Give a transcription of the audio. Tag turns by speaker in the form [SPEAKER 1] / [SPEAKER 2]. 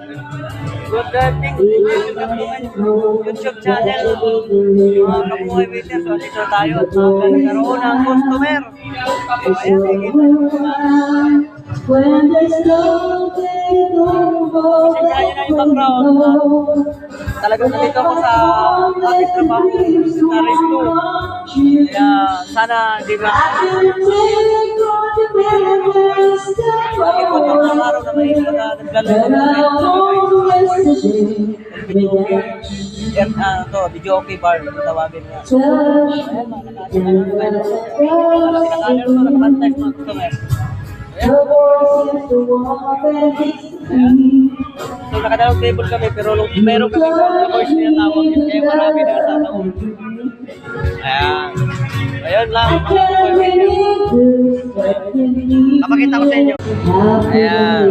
[SPEAKER 1] Good evening, YouTube channel. Mga kabuhay waiter, so dito tayo at magkaroon ng customer. So, ayan, nakikita nyo pasensya nyo na yung background. Talagang nandito ako sa ating trabaho sa resto. Kaya sana di ba lagi po ito ng araw na may naglalaro video okay bar, tawagin nga. Ayan, mga nakakaler mo, nakabantay sa mga customer. So, nakadalawang table kami, pero meron kami mga voice niya tawag yun, kaya marami na sa tawag. Ayan. Ayun lang, mga video. Kapakita ko sa inyo. Ayan.